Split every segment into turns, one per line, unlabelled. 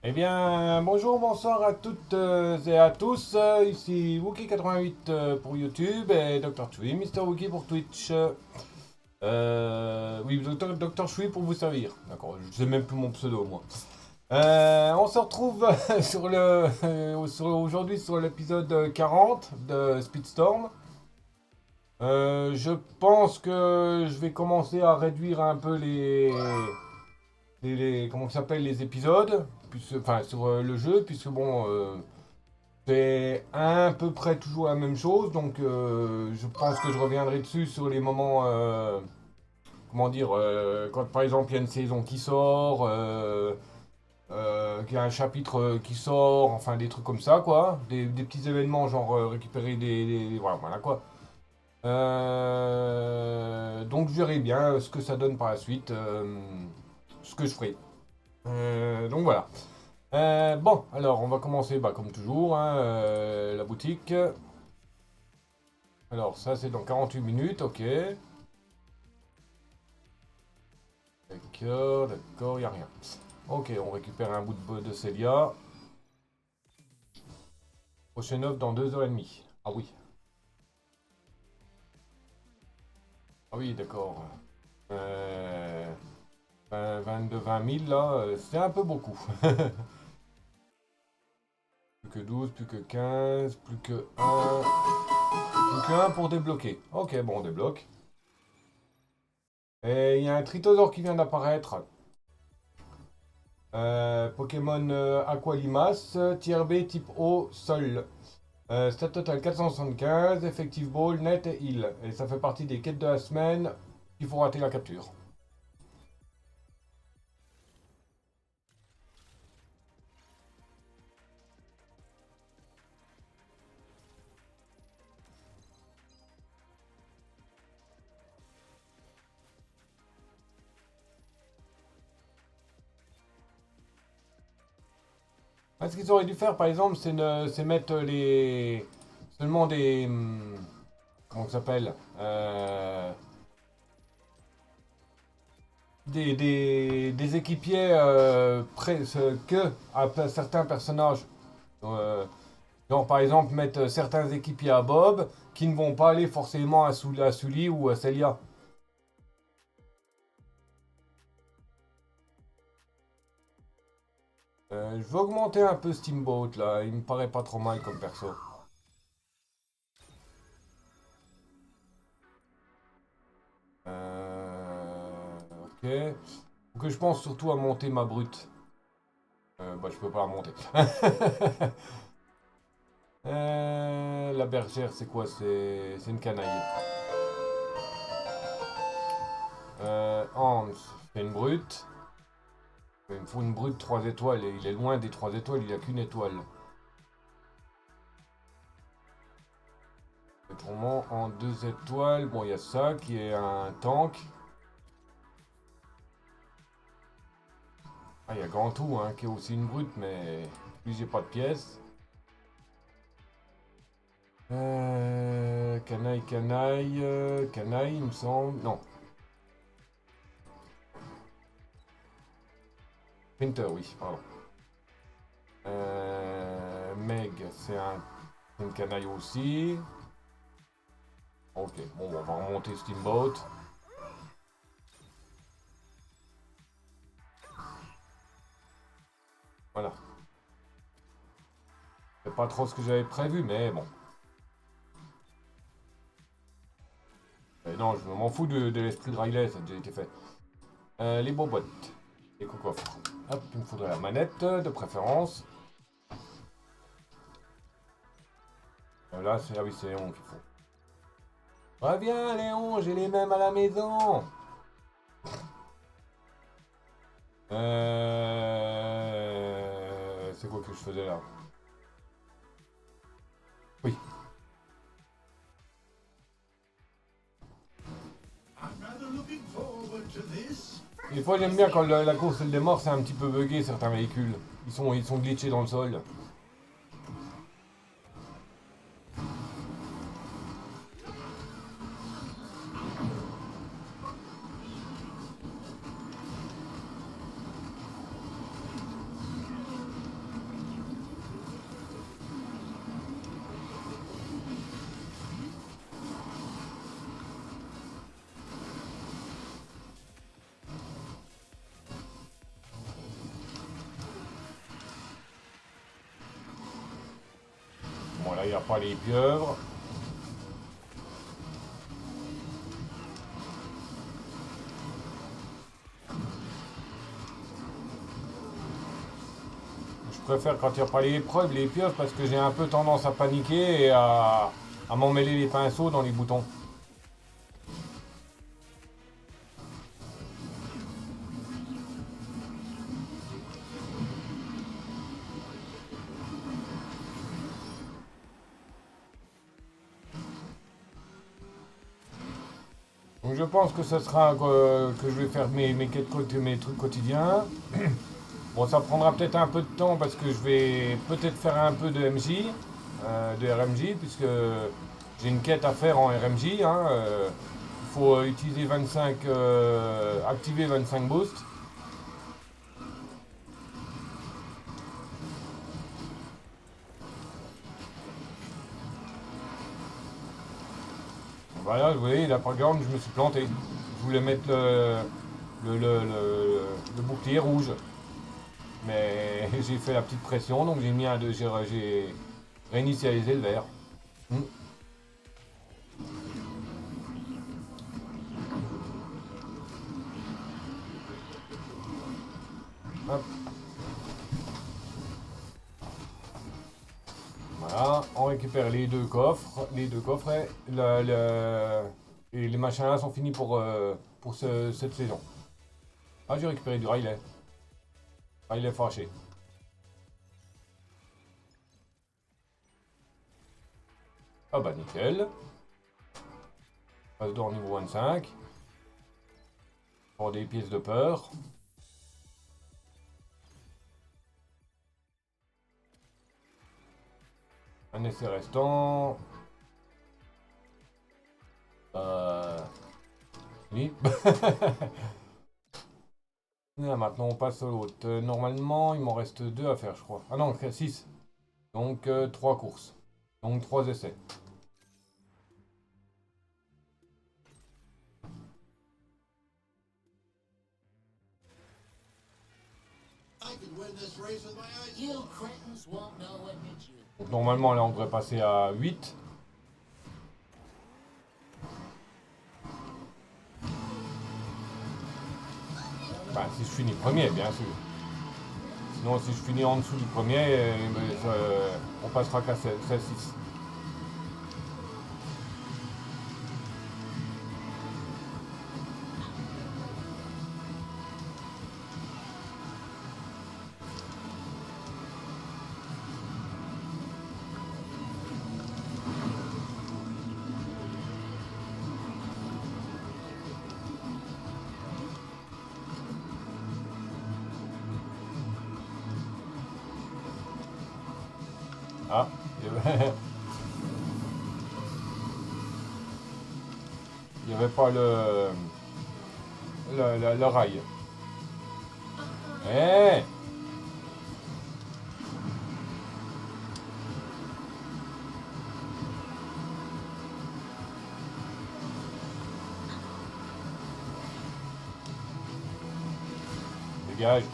Eh bien, bonjour, bonsoir à toutes et à tous. Ici Wookie88 pour YouTube et Dr. Chui, Mister Wookie pour Twitch. Oui, Dr. Chui pour vous servir. D'accord, je sais même plus mon pseudo, moi. On se retrouve aujourd'hui sur l'épisode 40 de Speedstorm. Je pense que je vais commencer à réduire un peu comment ça s'appelle, les épisodes, enfin sur le jeu, puisque bon, c'est à peu près toujours la même chose, donc je pense que je reviendrai dessus sur les moments, comment dire, quand par exemple il y a une saison qui sort, qu'il y a un chapitre qui sort, enfin des trucs comme ça, quoi, des petits événements, genre récupérer voilà quoi. Donc je verrai bien ce que ça donne par la suite, ce que je ferai. Donc voilà. Bon, alors on va commencer bah, comme toujours, hein, la boutique. Alors ça c'est dans 48 minutes, ok. D'accord, il a rien. Ok, on récupère un bout de Célia. Prochaine offre dans 2h30. Ah oui, ah oui, d'accord. Euh, 20 000 là, c'est un peu beaucoup. Plus que 12, plus que 15, plus que un, plus que un pour débloquer. Ok, bon, on débloque. Et il y a un Tritosaur qui vient d'apparaître. Pokémon Aqualimas, tier B type eau, sol. Stat total 475, effective ball, net et heal. Et ça fait partie des quêtes de la semaine. Il faut rater la capture. Ce qu'ils auraient dû faire, par exemple, c'est mettre les seulement des comment ça s'appelle des équipiers que à certains personnages. Euh, genre par exemple mettre certains équipiers à Bob qui ne vont pas aller forcément à Sully ou à Celia. Je vais augmenter un peu Steamboat là, il me paraît pas trop mal comme perso. Ok. Faut que je pense surtout à monter ma brute. Bah je peux pas la monter. La bergère c'est quoi? C'est une canaille. Hans, c'est une brute. Il me faut une brute 3 étoiles et il est loin des 3 étoiles, il a qu'une étoile. Autrement, en 2 étoiles, bon il y a ça qui est un tank. Ah, il y a Gantou hein, qui est aussi une brute, mais lui j'ai pas de pièces. Canaille, il me semble. Non, Printer, oui, pardon. Meg, c'est une canaille aussi. Ok, bon, on va remonter Steamboat. Voilà. C'est pas trop ce que j'avais prévu, mais bon. Non, je m'en fous de l'esprit de Riley, ça a déjà été fait. Les bobottes. Les cocoffres. Hop, il me faudrait la manette, de préférence. Là, c'est ah oui, c'est Léon qu'il faut. Reviens, Léon, j'ai les mêmes à la maison. C'est quoi que je faisais là? Oui. Des fois, j'aime bien quand la course elle démarre, c'est un petit peu bugué certains véhicules. Ils sont glitchés dans le sol. il n'y a pas les pieuvres. Je préfère quand il n'y a pas les épreuves, les pieuvres, parce que j'ai un peu tendance à paniquer et à m'emmêler les pinceaux dans les boutons. Donc je pense que ce sera que je vais faire mes trucs quotidiens. Bon, ça prendra peut-être un peu de temps parce que je vais peut-être faire un peu de MJ, de RMJ, puisque j'ai une quête à faire en RMJ. Hein, il faut utiliser 25, activer 25 boosts. Voilà, vous voyez, là par exemple, je me suis planté. Je voulais mettre le bouclier rouge. Mais j'ai fait la petite pression, donc j'ai mis j'ai réinitialisé le vert. Hmm. Hop. Voilà, on récupère les deux coffrets, et les machins là sont finis pour cette saison. Ah, j'ai récupéré du Riley. Riley fâché. Ah bah nickel. Passe d'or niveau 25. Pour des pièces de peur. Un essai restant. Oui. Là, maintenant on passe à l'autre. Normalement il m'en reste 2 à faire je crois. Ah non, 6. Donc 3 courses. Donc 3 essais. Donc normalement là on devrait passer à 8. Enfin si je finis premier bien sûr. Sinon si je finis en dessous du premier, on passera qu'à 16-6. Ah, il n'y avait pas le rail. Eh, dégage.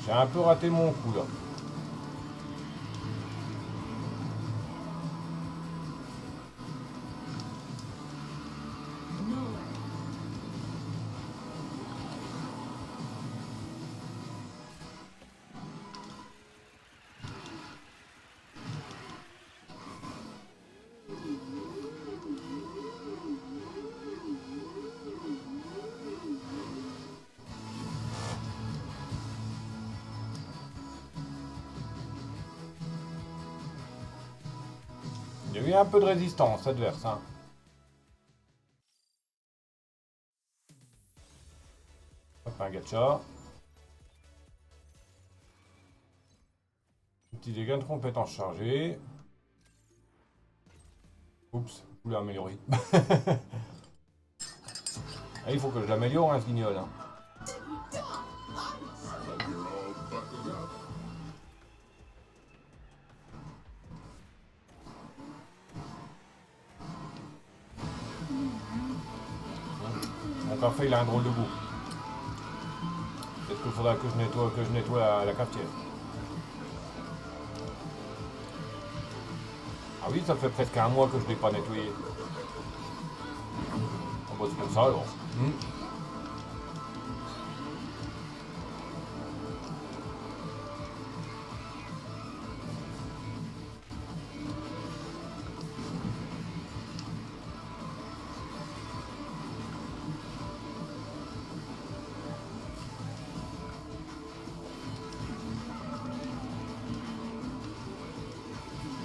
J'ai un peu raté mon coup là. eu un peu de résistance adverse. Hein. Hop, un gacha. Petit dégâts de compétences chargées. Oups, je voulais améliorer. Ah, il faut que je l'améliore, hein, ce guignol. Hein. Mon café, il a un drôle de goût. Peut-être qu'il faudra que je nettoie la cafetière. Ah oui, ça fait presque un mois que je ne l'ai pas nettoyé. On bosse comme ça alors.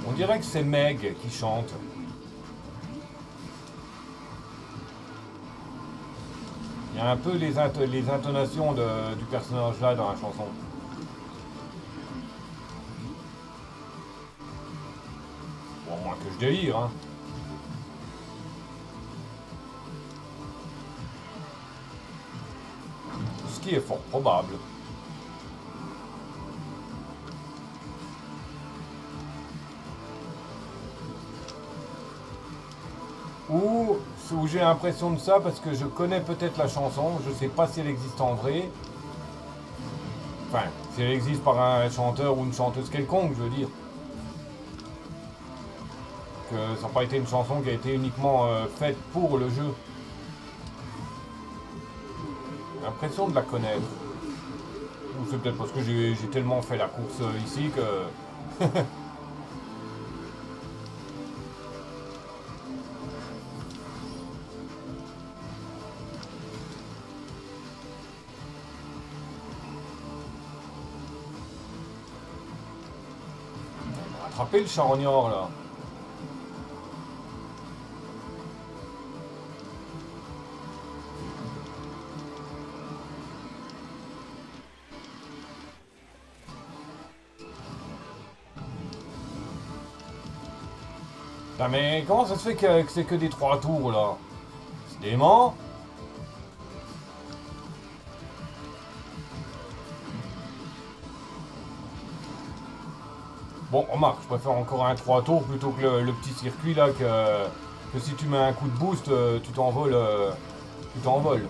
On dirait que c'est Meg qui chante. Il y a un peu les intonations du personnage là dans la chanson. Bon, moins que je délire, hein. Ce qui est fort probable. Ou j'ai l'impression de ça parce que je connais peut-être la chanson, je sais pas si elle existe en vrai. Enfin, si elle existe par un chanteur ou une chanteuse quelconque, je veux dire. Que ça n'a pas été une chanson qui a été uniquement faite pour le jeu. J'ai l'impression de la connaître. Ou c'est peut-être parce que j'ai tellement fait la course ici que... Attrapez le charognard là. Putain, mais comment ça se fait que c'est que des 3 tours là? C'est dément. Bon, remarque, je préfère encore un 3 tours plutôt que le petit circuit là que si tu mets un coup de boost, tu t'envoles. Tu t'envoles.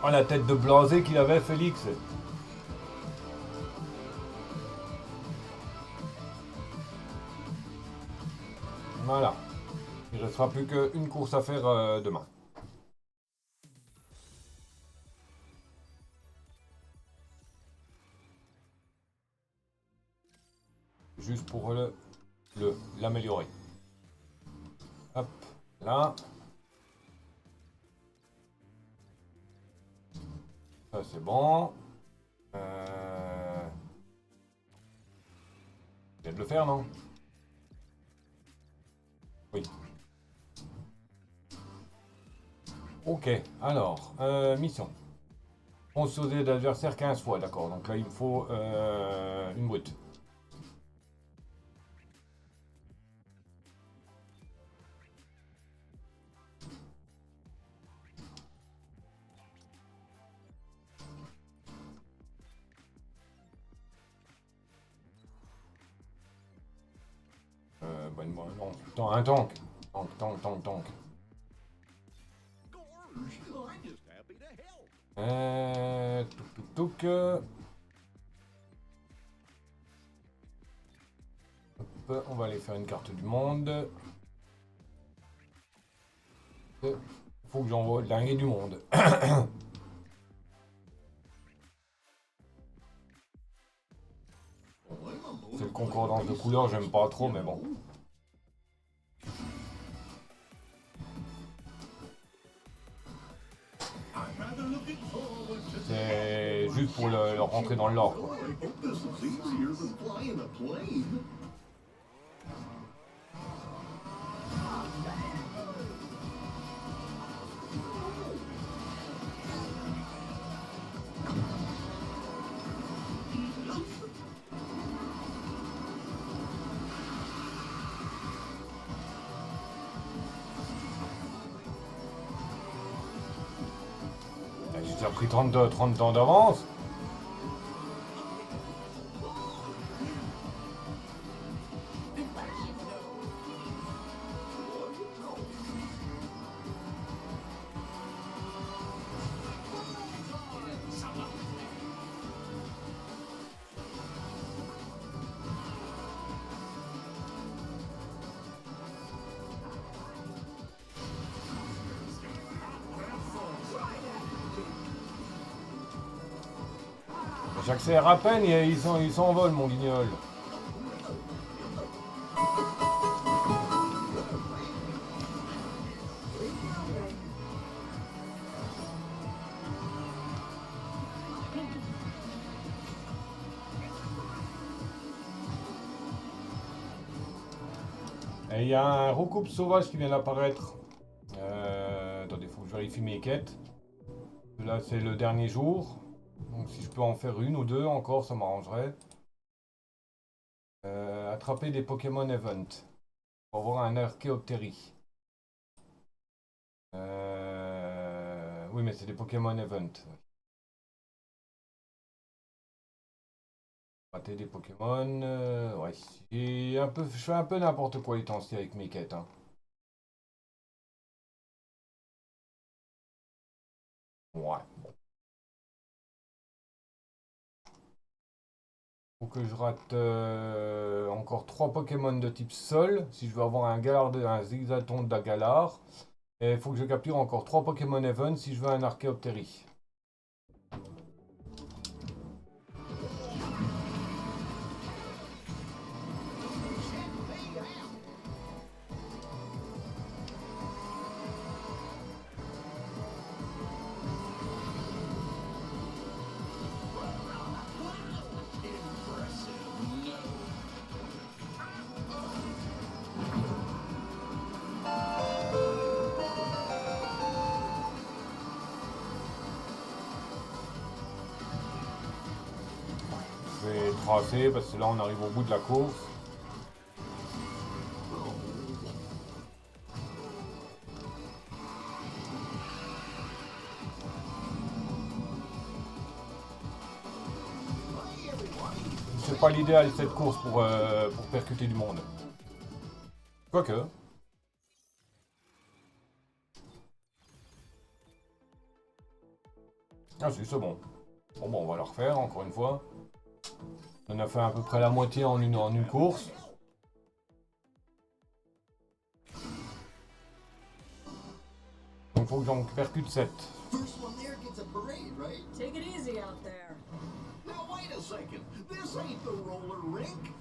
Oh la tête de blasé qu'il avait Félix. Voilà. Il ne restera plus qu'une course à faire demain. Juste pour l'améliorer. Hop, là. Ça c'est bon. Je viens de le faire, non? Oui. Ok, alors, mission. On se sauter d'adversaire 15 fois, d'accord. Donc là, il me faut une brute. Non, putain, un tank. Tank. Touk. Hop, on va aller faire une carte du monde. Faut que j'envoie de l'arrivée du monde. C'est le concordance de couleurs, j'aime pas trop, mais bon. c'est juste pour le rentrer dans le lore, quoi. J'ai déjà pris 30 ans d'avance. J'accélère à peine et ils s'envolent, mon guignol. Et il y a un recoupe sauvage qui vient d'apparaître. Attendez, il faut que je vérifie mes quêtes. Là, c'est le dernier jour. Donc si je peux en faire une ou deux encore, ça m'arrangerait. Attraper des Pokémon Event. Pour avoir un Archaeoptery. Oui, mais c'est des Pokémon Event. Rater des Pokémon. Ouais, je fais un peu n'importe quoi les temps-ci avec mes quêtes. Hein. Ouais. Faut que je rate encore 3 Pokémon de type Sol. Si je veux avoir un Zigzaton d'Agalar. Et il faut que je capture encore 3 Pokémon Event si je veux un Archaeoptery. Je vais tracer parce que là on arrive au bout de la course. C'est pas l'idéal cette course pour percuter du monde. Quoique. Ah si, c'est bon. Bon, on va le refaire encore une fois. On a fait à peu près la moitié en une course. Donc faut que j'en percute 7.
Take it easy out there.
Now wait a second. This ain't the roller rink.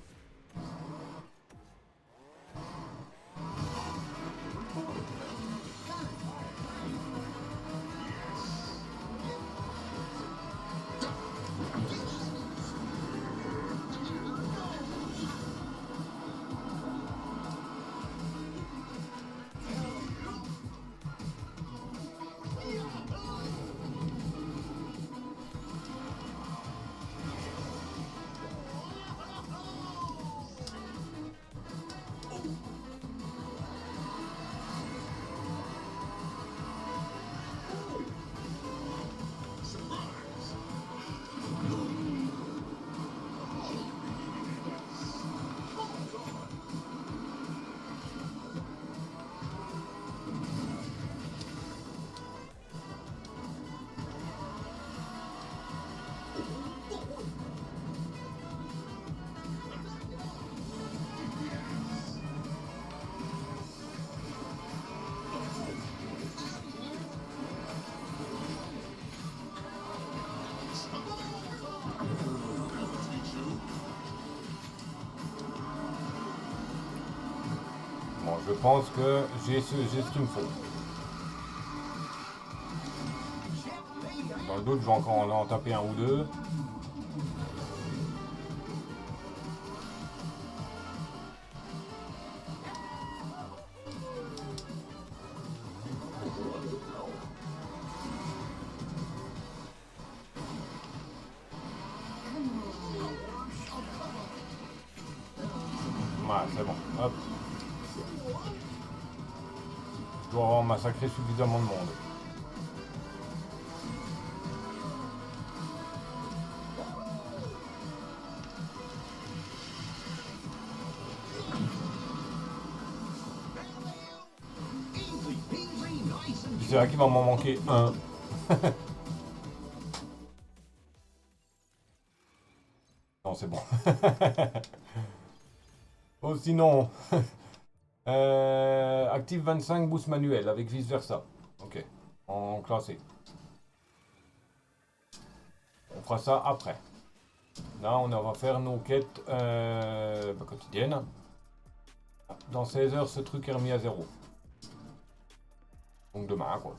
Bon, je pense que j'ai ce qu'il me faut. Dans le doute, je vais encore en taper un ou deux. Ouais, c'est bon. Hop. Je dois avoir massacré suffisamment de monde.
Easy peasy, nice and
C'est vrai qu'il va m'en manquer un. Non, c'est bon. Oh, sinon, active 25 boost manuel avec vice versa. Ok, en classé. On fera ça après. Là, on va faire nos quêtes quotidiennes. Dans 16 heures, ce truc est remis à 0. Donc demain, quoi.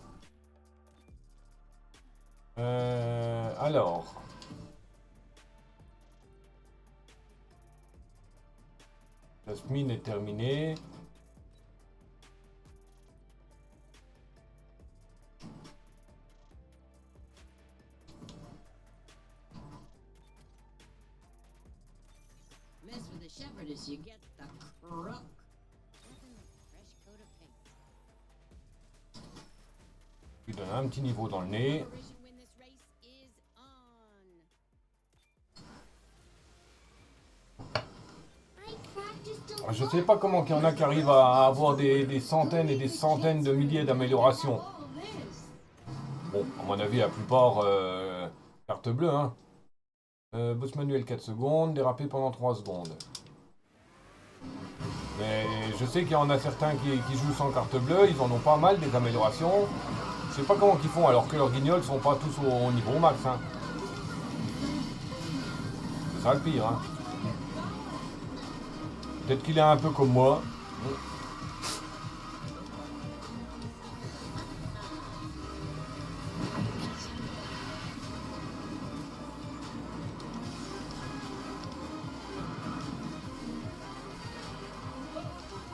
Alors. La mine est terminée.
Mess with the shepherdess, you get the crook. Nothing like a fresh coat of paint.
Lui donne un petit niveau dans le nez.
Origin win this race is on.
Je sais pas comment il y en a qui arrivent à avoir des centaines et des centaines de milliers d'améliorations. Bon, à mon avis, la plupart carte bleue, hein. Boss manuel 4 secondes, déraper pendant 3 secondes. Mais je sais qu'il y en a certains qui jouent sans carte bleue, ils en ont pas mal des améliorations. Je sais pas comment ils font alors que leurs guignols sont pas tous au niveau max, hein. C'est ça le pire, hein. Peut-être qu'il est un peu comme moi.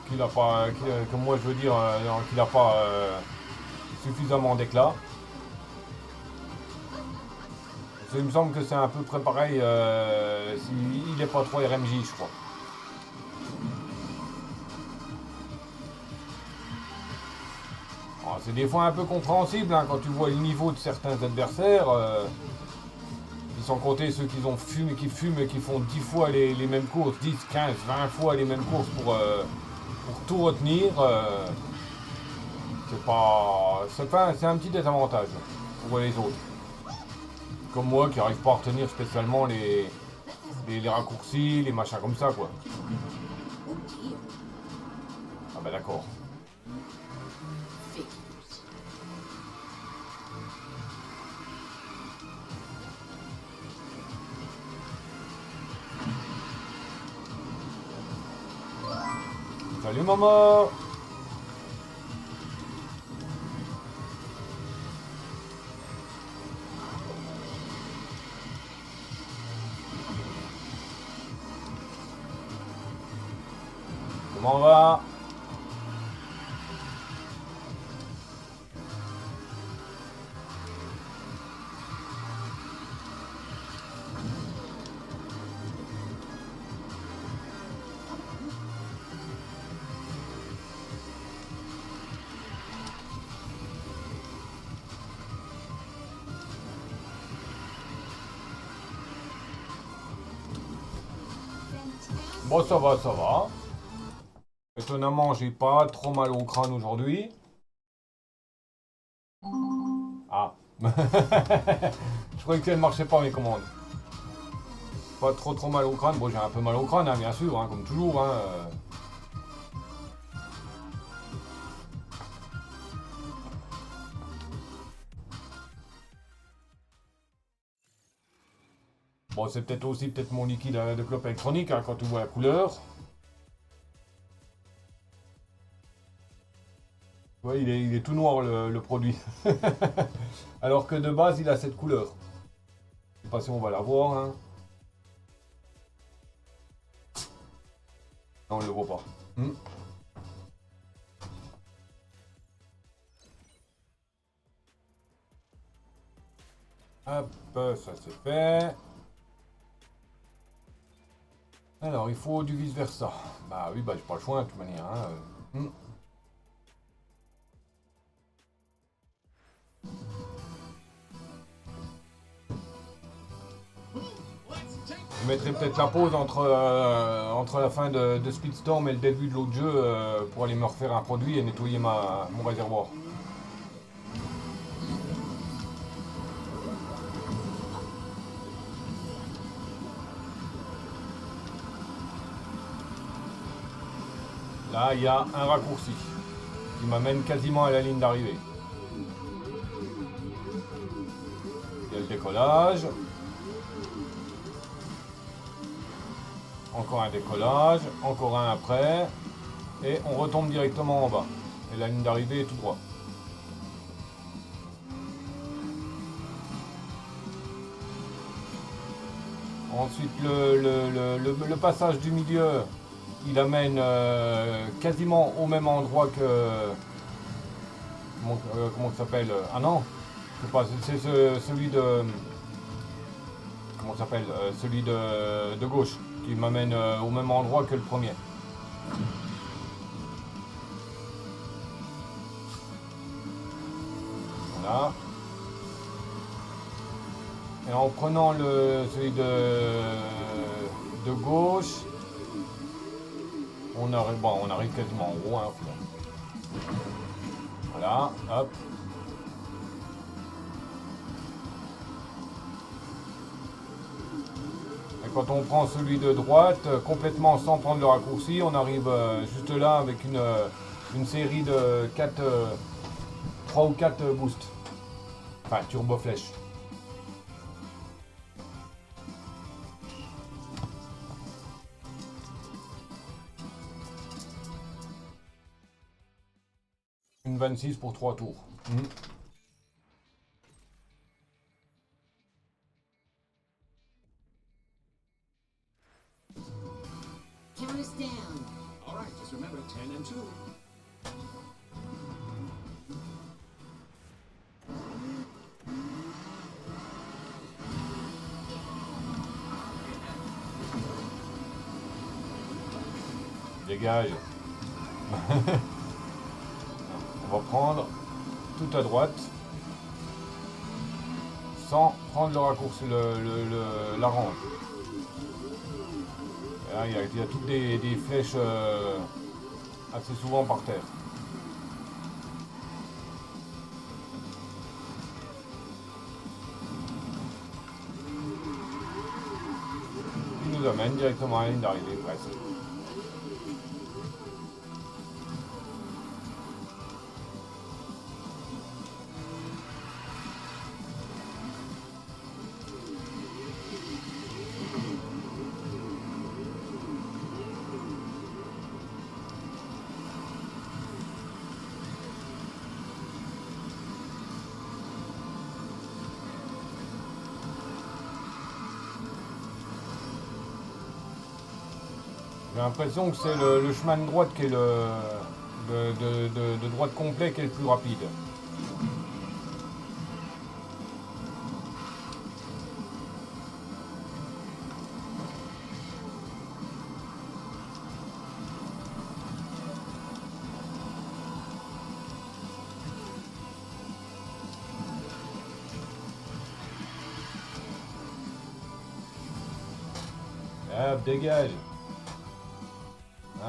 Qu'il a pas, comme moi je veux dire, qu'il n'a pas suffisamment d'éclat. Il me semble que c'est à peu près pareil s'il n'est pas trop RMJ, je crois. C'est des fois un peu compréhensible hein, quand tu vois le niveau de certains adversaires. Sans compter ceux qui fument et qui font 10 fois les mêmes courses, 10, 15, 20 fois les mêmes courses pour tout retenir. C'est un petit désavantage pour les autres. Comme moi qui n'arrive pas à retenir spécialement les raccourcis, les machins comme ça quoi. Ah bah d'accord. Salut maman. Comment on va? Bon, ça va, ça va. Étonnamment, j'ai pas trop mal au crâne aujourd'hui. Ah. Je croyais que ça ne marchait pas mes commandes. Pas trop mal au crâne. Bon, j'ai un peu mal au crâne, hein, bien sûr, hein, comme toujours. Hein. Bon, c'est peut-être aussi mon liquide de clope électronique hein, quand tu vois la couleur. Ouais, il est tout noir le produit. Alors que de base, il a cette couleur. Je sais pas si on va la voir. Hein. Non, on le voit pas. Hop, ça c'est fait. Alors, il faut du vice-versa. Bah oui, bah j'ai pas le choix de toute manière. Hein. Je mettrai peut-être la pause entre la fin de Speedstorm et le début de l'autre jeu pour aller me refaire un produit et nettoyer mon réservoir. Là, il y a un raccourci qui m'amène quasiment à la ligne d'arrivée. Il y a le décollage. Encore un décollage, encore un après. Et on retombe directement en bas. Et la ligne d'arrivée est tout droit. Ensuite, le passage du milieu, il amène quasiment au même endroit que... comment ça s'appelle? Ah non, c'est pas, c'est celui de... Comment ça s'appelle? Celui de gauche, qui m'amène au même endroit que le premier. Voilà. Et en prenant celui de gauche, on arrive quasiment en haut. Hein, voilà, hop. Et quand on prend celui de droite, complètement sans prendre le raccourci, on arrive juste là avec une série de 3 ou 4 boosts. Enfin, turbo flèche. Une 26 pour 3 tours.
Count us down.
All right, just remember 10 and 2.
Dégage. On va prendre tout à droite sans prendre le raccourci, la rampe. Et là, il y a toutes des flèches assez souvent par terre. Qui nous amène directement à la ligne d'arrivée presque. J'ai l'impression que c'est le chemin de droite qui est de droite complet qui est le plus rapide. Hop, dégage.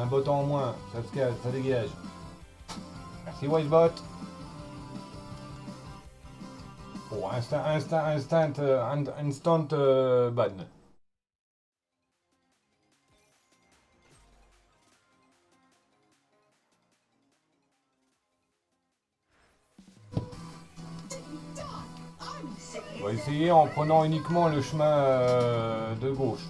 Un bot en moins, ça se casse, ça dégage. Merci Wisebot. Oh, instant ban. On va essayer en prenant uniquement le chemin de gauche.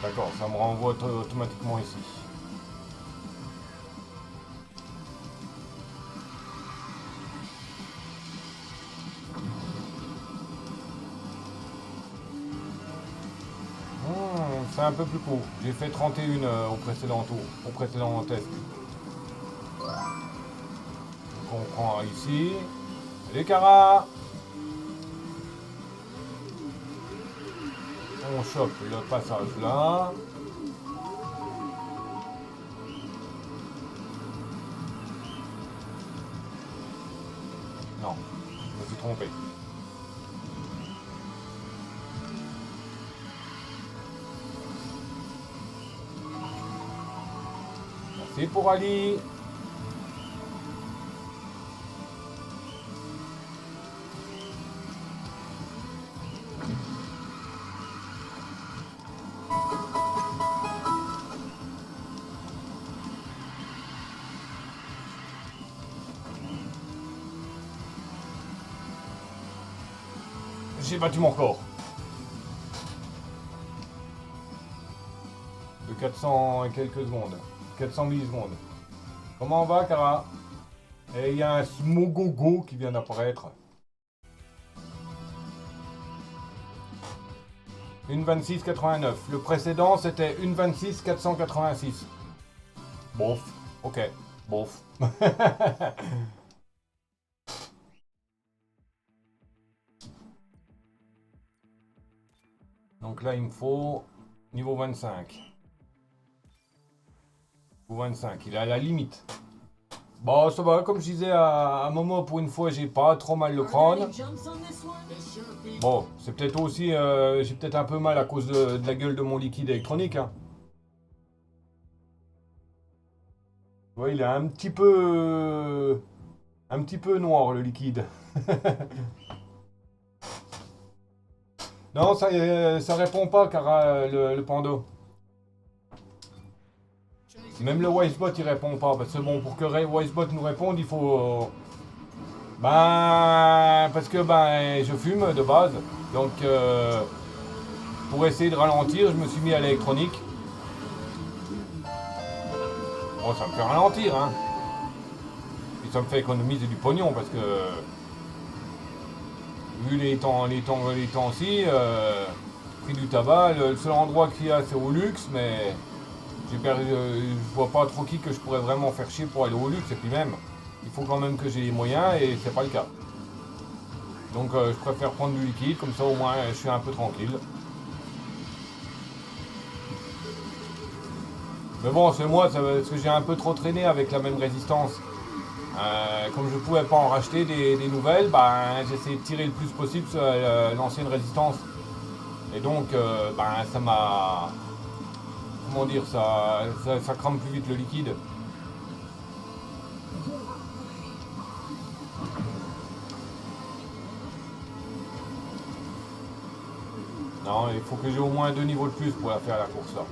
D'accord, ça me renvoie automatiquement ici. C'est un peu plus court. J'ai fait 31 au précédent tour, au précédent test. Donc on prend ici. Les caras. On chope le passage là. Non, je me suis trompé. Merci pour Ali. J'ai battu mon record. De 400 et quelques secondes. 400 millisecondes. Comment on va, Kara? Et il y a un Smogogo qui vient d'apparaître. Une 26,89. Le précédent, c'était une 26,486. Bof. Ok. Bof. Donc là, il me faut niveau 25. Niveau 25, il est à la limite. Bon, ça va, comme je disais à Momo, pour une fois, j'ai pas trop mal le crâne. Bon, c'est peut-être aussi, j'ai peut-être un peu mal à cause de la gueule de mon liquide électronique. Hein. Ouais, il est un petit peu noir, le liquide. Non, ça répond pas, car le Pando. Même le Wisebot, il répond pas. Parce que bon, pour que Wisebot nous réponde, il faut... parce que je fume de base. Donc, pour essayer de ralentir, je me suis mis à l'électronique. Bon, ça me fait ralentir, hein. Et ça me fait économiser du pognon, parce que... Vu les temps-ci, prix du tabac, le seul endroit qu'il y a, c'est au luxe, mais... je vois pas trop qui que je pourrais vraiment faire chier pour aller au luxe, et puis même, il faut quand même que j'ai les moyens, et c'est pas le cas. Donc je préfère prendre du liquide, comme ça au moins je suis un peu tranquille. Mais bon, c'est moi, parce que j'ai un peu trop traîné avec la même résistance. Comme je pouvais pas en racheter des nouvelles, j'essayais de tirer le plus possible sur l'ancienne résistance. Et donc, ça m'a... Comment dire, ça crame plus vite le liquide. Non, il faut que j'ai au moins 2 niveaux de plus pour faire la course là.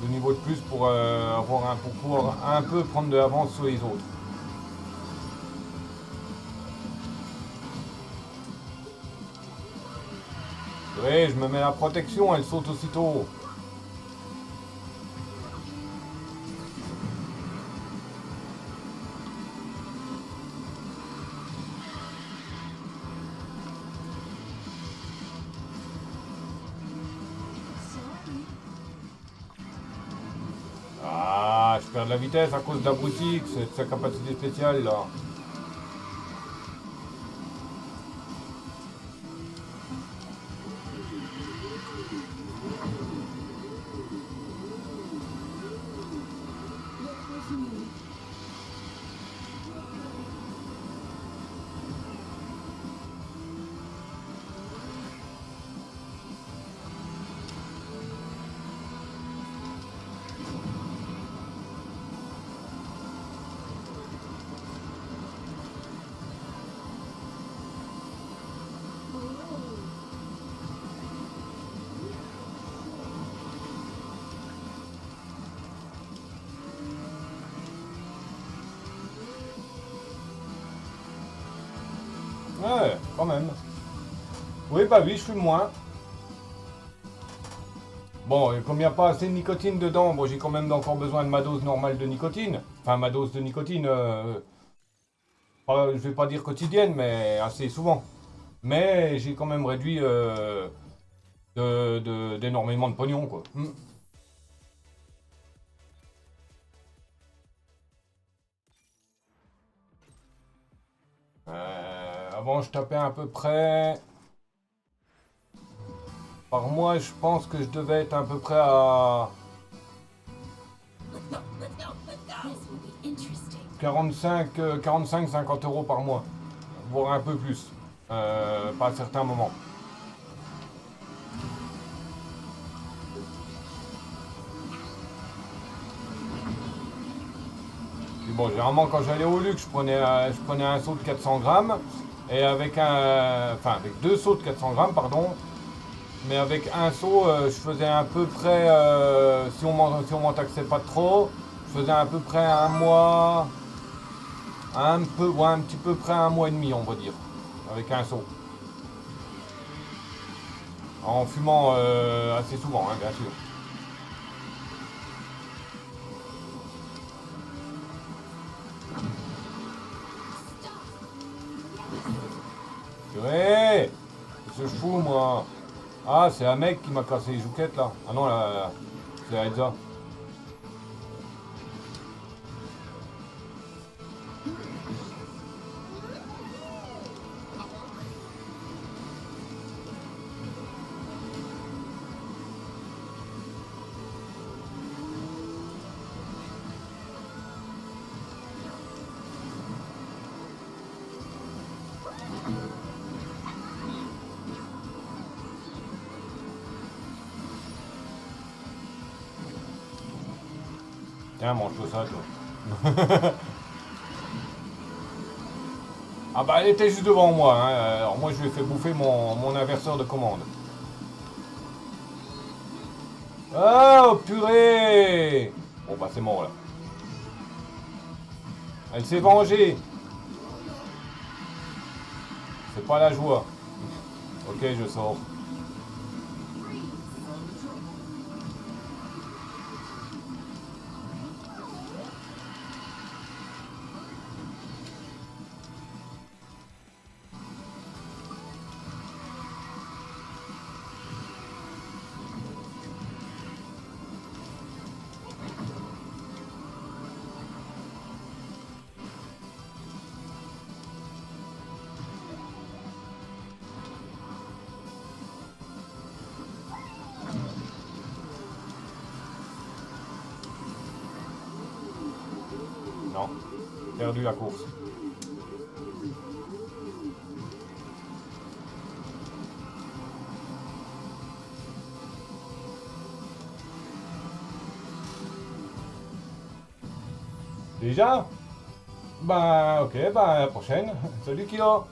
Deux niveaux de plus pour pouvoir un peu prendre de l'avance sur les autres. Oui, je me mets la protection, elle saute aussitôt. Ah, je perds de la vitesse à cause de la boutique, c'est de sa capacité spéciale là. Ouais, quand même. Oui, bah oui, je fume moins. Bon, et comme il n'y a pas assez de nicotine dedans, bon, j'ai quand même encore besoin de ma dose normale de nicotine. Enfin, ma dose de nicotine, je vais pas dire quotidienne, mais assez souvent. Mais j'ai quand même réduit d'énormément de pognon, quoi. Avant, je tapais à peu près... Par mois, je pense que je devais être à peu près à
This will be interesting.
45-50 euros par mois. Voire un peu plus. Pas à certains moments. Puis bon, généralement, quand j'allais au luxe, je prenais un seau de 400 grammes. Et avec avec deux seaux de 400 grammes, pardon. Mais avec un seau, je faisais à peu près, si on m'en taxait pas trop, je faisais à peu près un mois, un petit peu près un mois et demi, on va dire, avec un seau. En fumant assez souvent, hein, bien sûr. Ouais, qu'est-ce que je fous, moi? Ah, c'est un mec qui m'a cassé les jouquettes, là. Ah non, là, c'est Elsa. Tiens, mange-toi ça, toi. Ah bah, elle était juste devant moi, hein. Alors moi, je lui ai fait bouffer mon inverseur de commande. Oh, purée! Bon, bah, c'est mort, là. Elle s'est vengée. C'est pas la joie. Ok, je sors. Non, perdu la course. Déjà? Bah, ok, bah, à la prochaine. Salut, Kilo.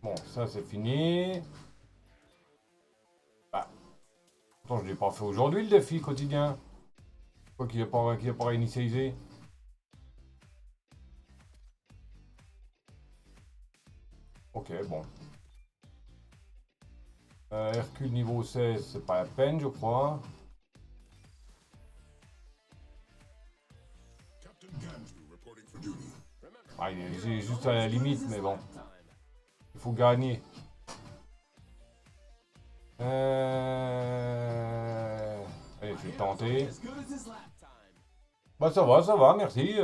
Bon, ça, c'est fini. Bah, pourtant, je l'ai pas fait aujourd'hui, le défi quotidien. Quoi qu'il est pas réinitialisé. Ok, bon. Hercule niveau 16, c'est pas la peine, je crois. Ah, il est juste à la limite, mais bon. Il faut gagner. Allez, je vais tenter. Bah ça va, merci.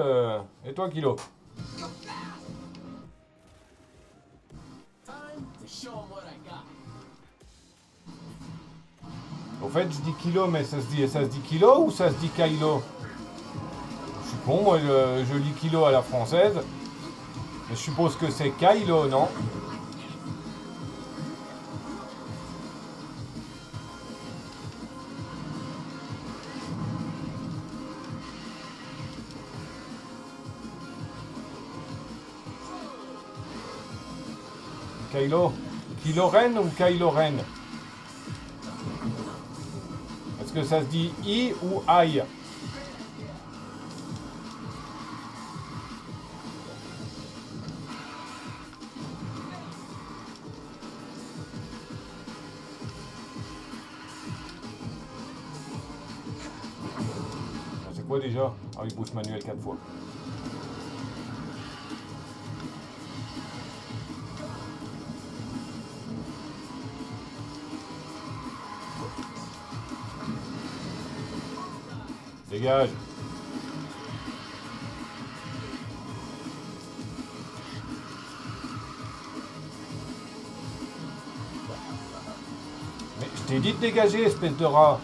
Et toi, Kilo? Au fait, je dis Kilo, mais ça se dit Kilo ou ça se dit Kylo? Je suis con, moi je lis Kilo à la française. Mais je suppose que c'est Kylo, non? Kylo? Kylo Ren ou Kylo Ren? Est-ce que ça se dit I ou aïe? C'est quoi déjà? Ah oui, boost manuel 4 fois. Dégage. Mais je t'ai dit de dégager, espèce de rat.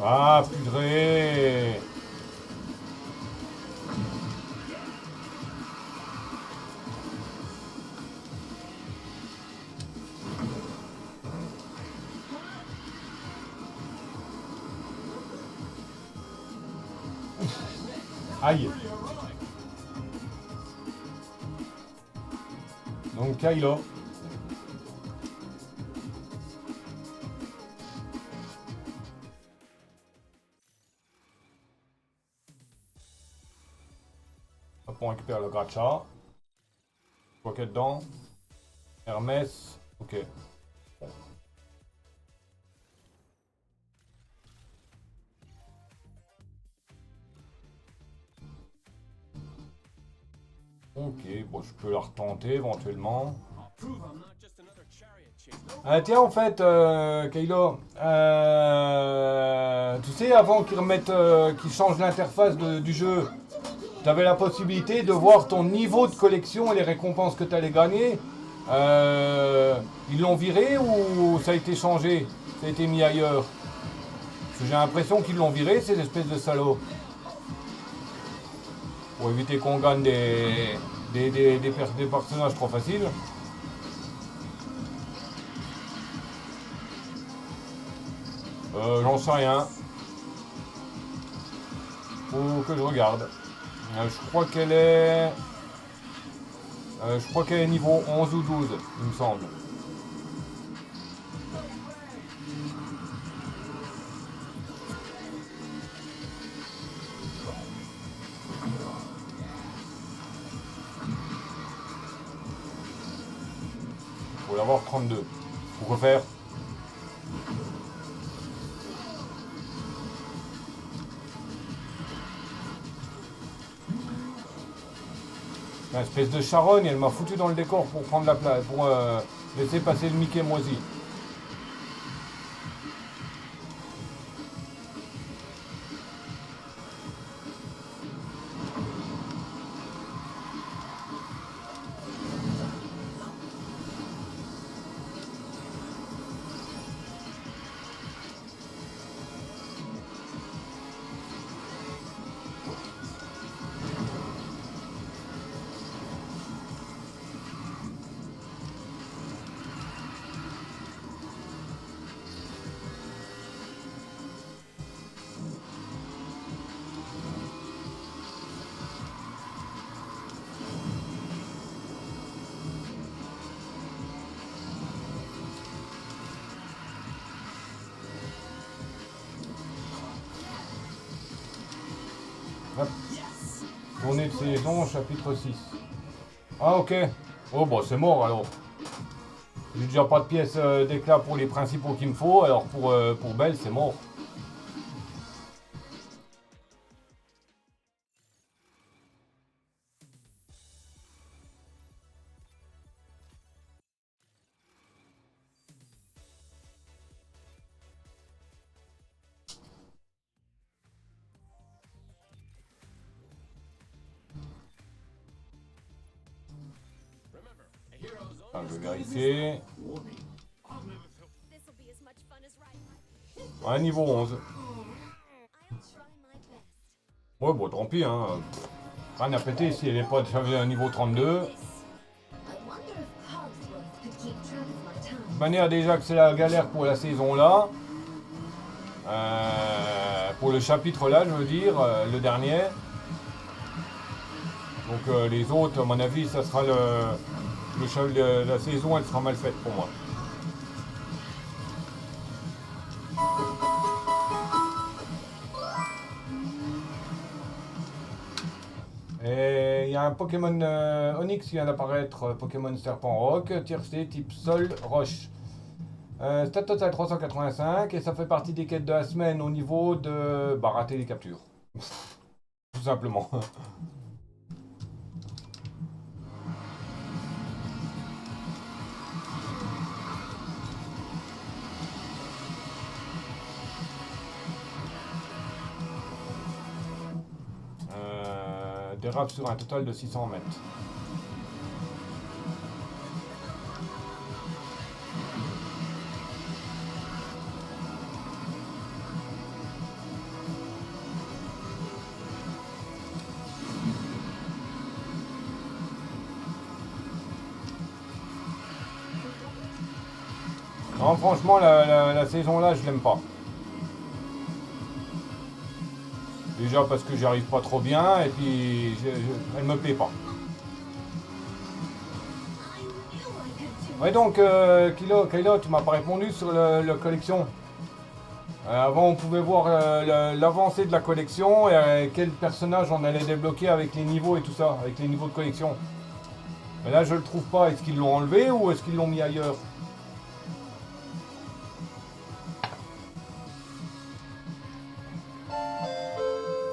Ah, purée. Aïe. Donc Kylo. Hop, on récupère le gacha. Quoi qu'il y a dedans? Hermès. Ok. Bon. Ok, bon, je peux la retenter éventuellement. Ah tiens, en fait, Kylo, tu sais, avant qu'ils remettent, qu'ils changent l'interface du jeu, tu avais la possibilité de voir ton niveau de collection et les récompenses que tu allais gagner. Ils l'ont viré ou ça a été changé? Ça a été mis ailleurs? Parce que j'ai l'impression qu'ils l'ont viré, ces espèces de salauds. Pour éviter qu'on gagne des personnages trop faciles. J'en sais rien. Faut que je regarde. Je crois qu'elle est... je crois qu'elle est niveau 11 ou 12, il me semble. Faut l'avoir 32. Faut refaire. Une espèce de charogne, elle m'a foutu dans le décor pour prendre la place, pour laisser passer le Mickey moisi. Hop. Tournée de saison, chapitre 6. Ah ok. Oh bah c'est mort alors. J'ai déjà pas de pièces d'éclat pour les principaux qu'il me faut, alors pour Belle c'est mort. Enfin, je vais vérifier.
This'll be as much fun as riding.
Ouais, niveau 11.
I'll try my best.
Ouais, bon, tant pis, hein. Rien à péter si elle est pas déjà un niveau 32.
I wonder if Cogsworth could keep track of my time.
De manière déjà que c'est la galère pour la saison là. Pour le chapitre là, je veux dire, le dernier. Donc les autres, à mon avis, ça sera la saison, elle sera mal faite pour moi. Et il y a un Pokémon Onix qui vient d'apparaître, Pokémon Serpent Rock, tiercé type Sol Roche. Stat total 385 et ça fait partie des quêtes de la semaine au niveau de rater les captures. Tout simplement. Dérape sur un total de 600 mètres. Non, franchement, la saison là, je l'aime pas. Déjà parce que j'y arrive pas trop bien et puis elle me plaît pas. Ouais donc Kylo, tu m'as pas répondu sur la collection. Avant on pouvait voir l'avancée de la collection et quel personnage on allait débloquer avec les niveaux et tout ça, avec les niveaux de collection. Mais là je le trouve pas, est-ce qu'ils l'ont enlevé ou est-ce qu'ils l'ont mis ailleurs?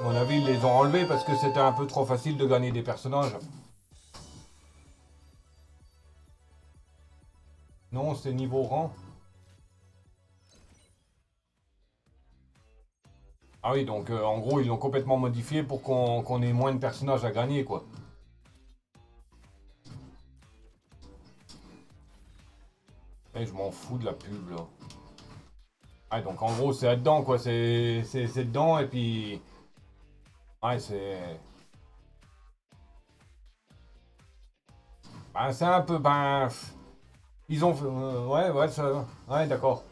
À mon avis, ils les ont enlevés parce que c'était un peu trop facile de gagner des personnages. Non, c'est niveau rang. Ah oui, donc en gros, ils l'ont complètement modifié pour qu'on ait moins de personnages à gagner, quoi. Et je m'en fous de la pub, là. Ah, donc en gros, c'est là-dedans, quoi. C'est dedans, et puis... Ouais, c'est... Ben, c'est un peu... Ben... Ils ont fait... ouais, ça... Ouais, d'accord.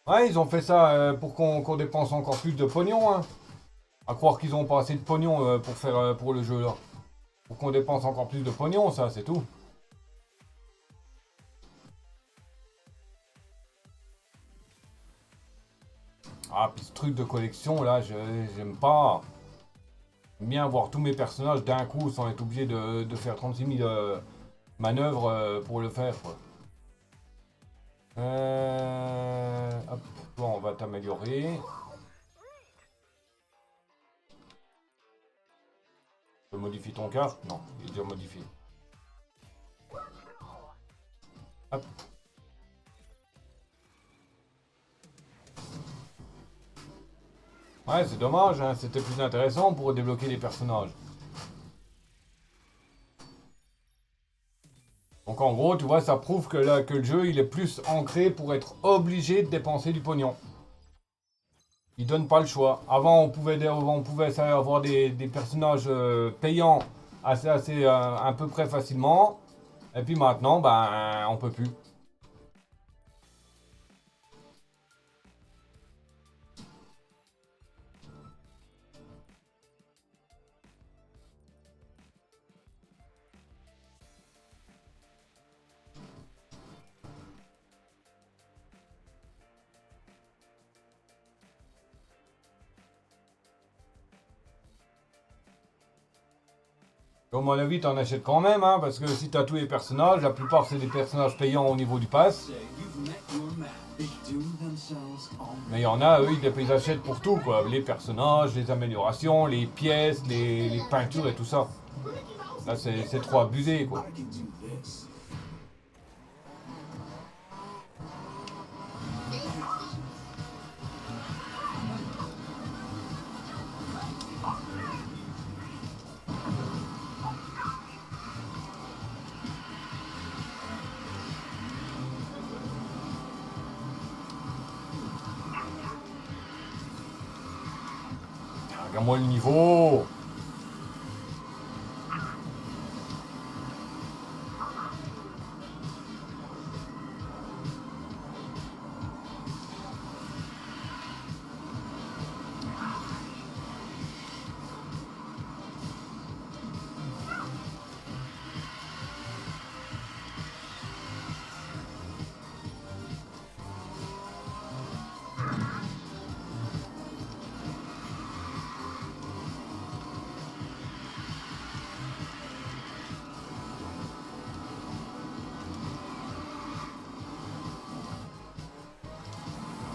Ouais, ils ont fait ça pour qu'on dépense encore plus de pognon, hein. À croire qu'ils ont pas assez de pognon pour faire pour le jeu, là. Pour qu'on dépense encore plus de pognon, ça, c'est tout. Ah, puis ce truc de collection, là, j'aime pas. J'aime bien avoir tous mes personnages d'un coup sans être obligé de faire 36 000 manœuvres pour le faire, quoi. Hop, bon, on va t'améliorer. Tu modifies ton carte? Non, il est déjà modifié. Hop. Ouais, c'est dommage, hein, c'était plus intéressant pour débloquer les personnages. Donc en gros, tu vois, ça prouve que le jeu, il est plus ancré pour être obligé de dépenser du pognon. Il donne pas le choix. Avant, on pouvait avoir des personnages payants assez à peu près facilement. Et puis maintenant, ben, on peut plus. À mon avis, t'en achètes quand même, hein, parce que si t'as tous les personnages, la plupart c'est des personnages payants au niveau du pass. Mais il y en a, eux, ils achètent pour tout, quoi. Les personnages, les améliorations, les pièces, les peintures et tout ça. Là, c'est trop abusé, quoi. Regarde-moi le niveau.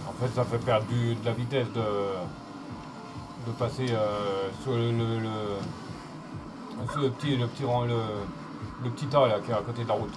En fait, ça fait perdre de la vitesse de passer sur sur le petit rang, le petit tas là qui est à côté de la route.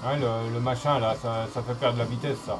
Ouais, le machin là, ça fait perdre la vitesse ça.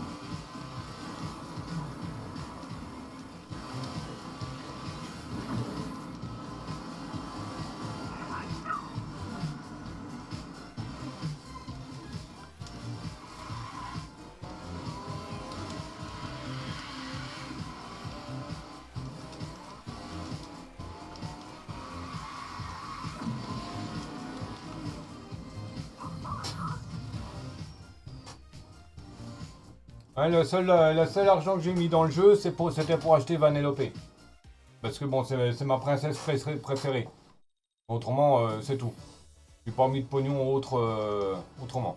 Ouais, le seul argent que j'ai mis dans le jeu, c'était pour acheter Vanellope. Parce que bon, c'est ma princesse préférée. Autrement, c'est tout. J'ai pas mis de pognon autrement.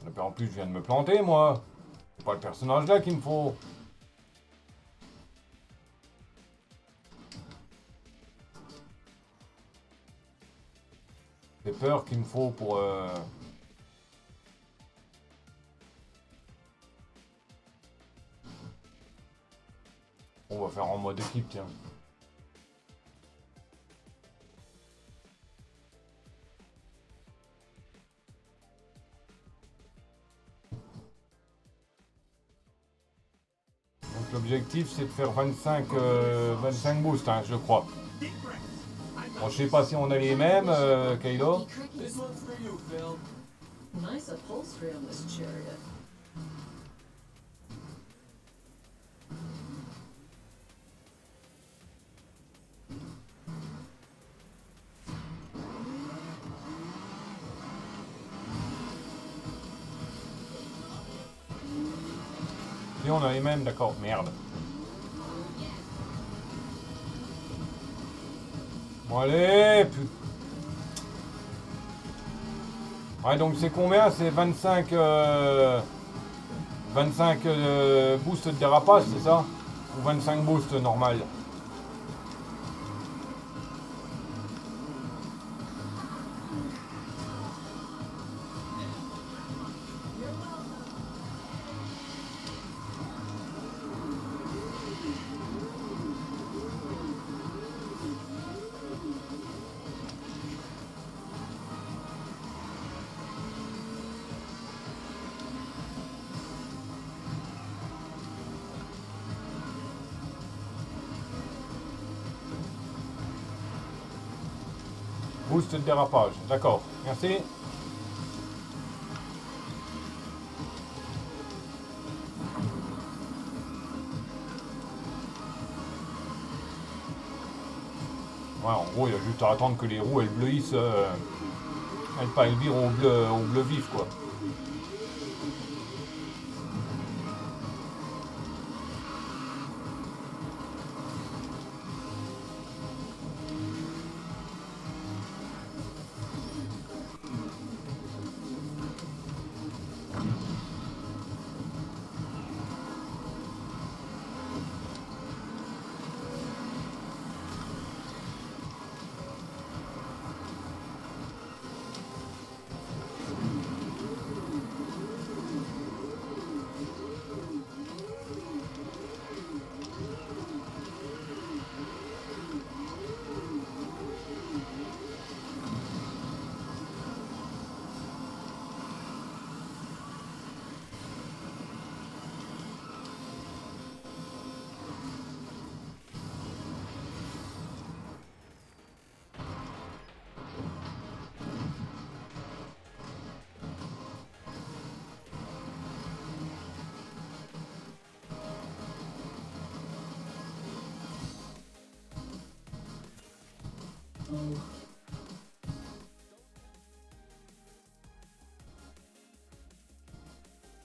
Et puis en plus, je viens de me planter, moi. C'est pas le personnage là qu'il me faut. C'est peur qu'il me faut pour... On va faire en mode équipe, tiens. Donc l'objectif c'est de faire 25 boosts, hein, je crois. Bon, je sais pas si on a les mêmes, Kaido.
This one's for you, Phil.
Nice upholstery on this chariot.
Si on a les mêmes, d'accord, merde. Bon allez, ouais, donc c'est combien? C'est 25 boosts de dérapage, c'est ça? Ou 25 boosts normal? Boost de dérapage, d'accord, merci. Ouais, en gros, il y a juste à attendre que les roues elles bleuissent, elles virent au bleu vif, quoi.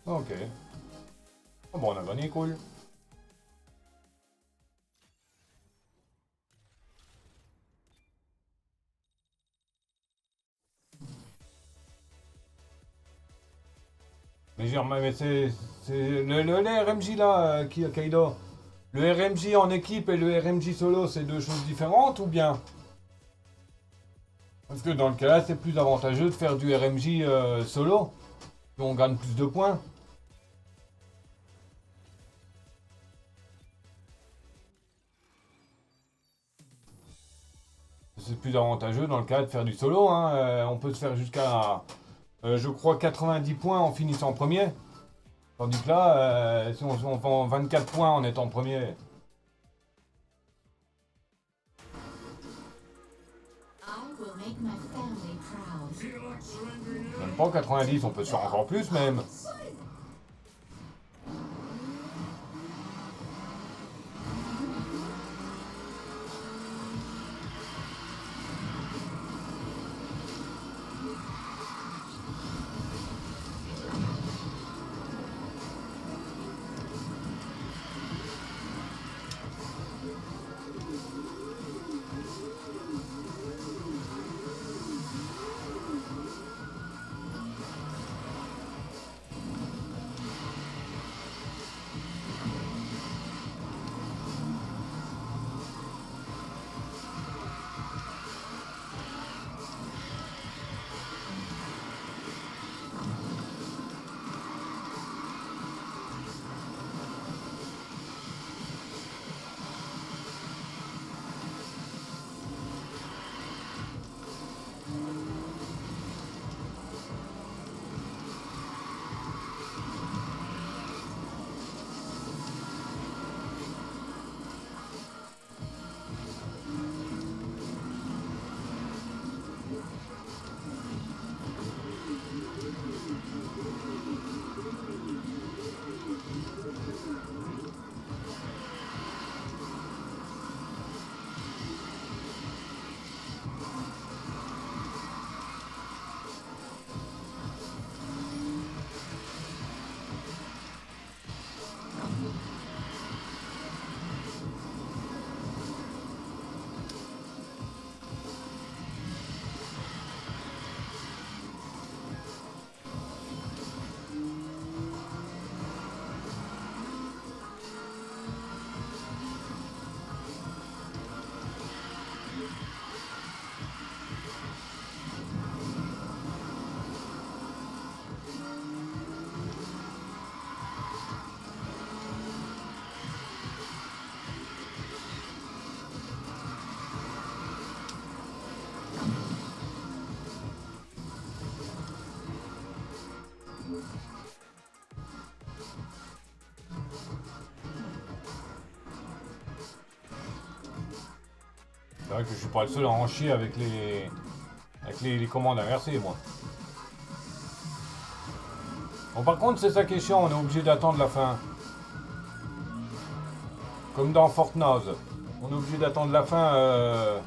Ok. Ah bon, on a gagné, cool. Mais, mais c'est le RMJ là, Kaido. Le RMJ en équipe et le RMJ solo, c'est deux choses différentes ou bien? Parce que dans le cas là, c'est plus avantageux de faire du RMJ solo. Et on gagne plus de points. C'est plus avantageux dans le cas de faire du solo. Hein. On peut se faire jusqu'à, je crois, 90 points en finissant premier. Tandis que là, si on fait 24 points en étant premier.
I will make my family proud.
Même pas 90, on peut se faire encore plus même. C'est vrai que je suis pas le seul à en chier avec les commandes inversées, moi. Bon, par contre, c'est ça qui est chiant, on est obligé d'attendre la fin. Comme dans Fortnite. On est obligé d'attendre la fin.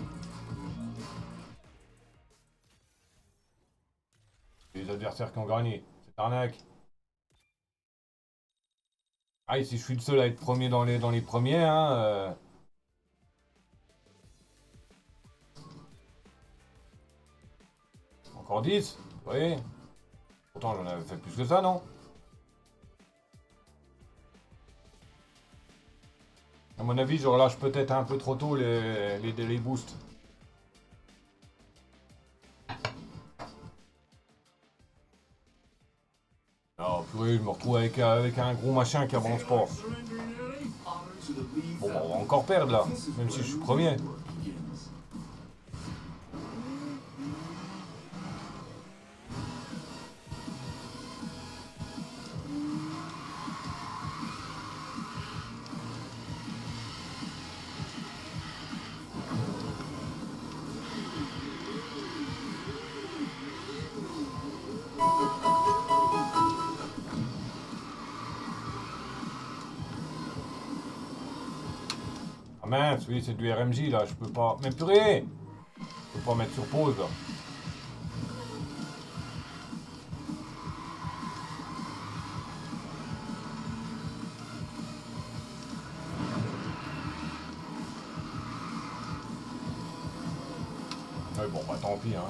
Les adversaires qui ont gagné. C'est arnaque. Ah, et si je suis le seul à être premier dans les premiers, hein. Encore 10, vous voyez. Pourtant, j'en avais fait plus que ça, non? À mon avis, je relâche peut-être un peu trop tôt les boosts. Oh purée, je me retrouve avec un gros machin qui avance pas. Bon, bah, on va encore perdre là, même si je suis premier. Ah mince, oui, c'est du RMJ là, je peux pas. Mais purée! Je peux pas mettre sur pause là. Mais bon, bah tant pis, hein.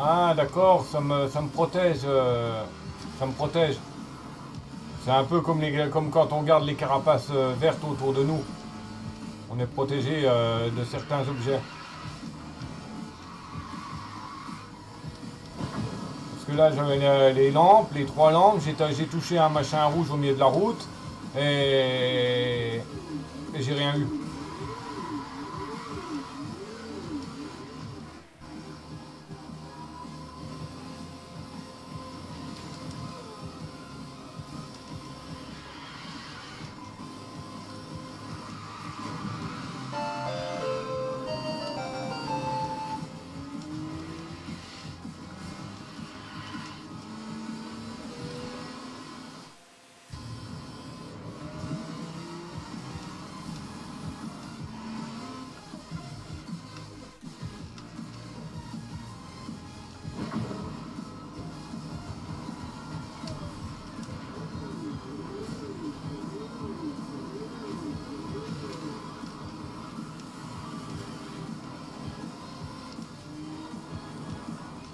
Ah d'accord, ça me protège. Ça me protège. C'est un peu comme quand on garde les carapaces vertes autour de nous. On est protégé de certains objets. Parce que là j'avais les lampes, les 3 lampes, j'ai touché un machin rouge au milieu de la route et j'ai rien eu.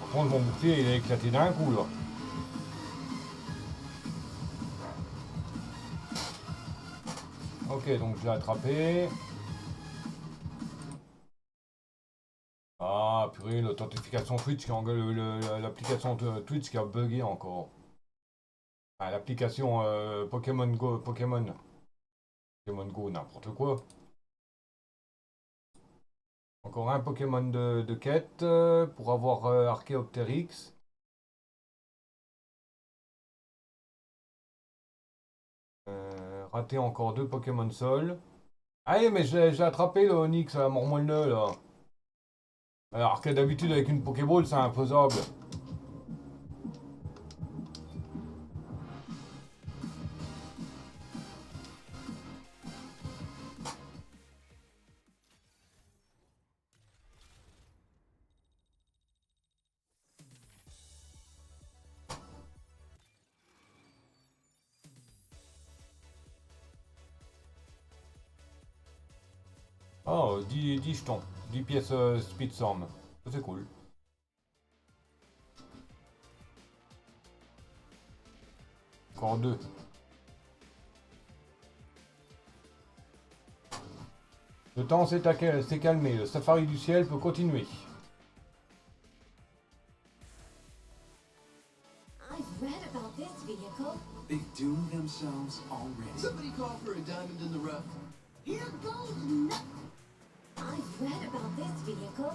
Par contre mon bouclier il a éclaté d'un coup là. Ok, donc je l'ai attrapé. Ah purée, l'authentification Twitch qui l'application Twitch qui a bugué encore. Ah, l'application Pokémon Go, Pokémon Go, n'importe quoi. Encore un Pokémon de quête pour avoir Archéoptérix. Raté encore 2 Pokémon Sol. Allez, mais j'ai attrapé le Onix, la Mormonne là. Alors que d'habitude avec une Pokéball c'est imposable. Oh, 10 jetons. 10 pièces Speed Storm. Ça, c'est cool. Encore 2. Le temps s'est calmé. Le safari du ciel peut continuer.
I've read about this vehicle.
They doomed themselves already.
Somebody call for a diamond in the rough.
Here goes nothing.
I've read about this vehicle.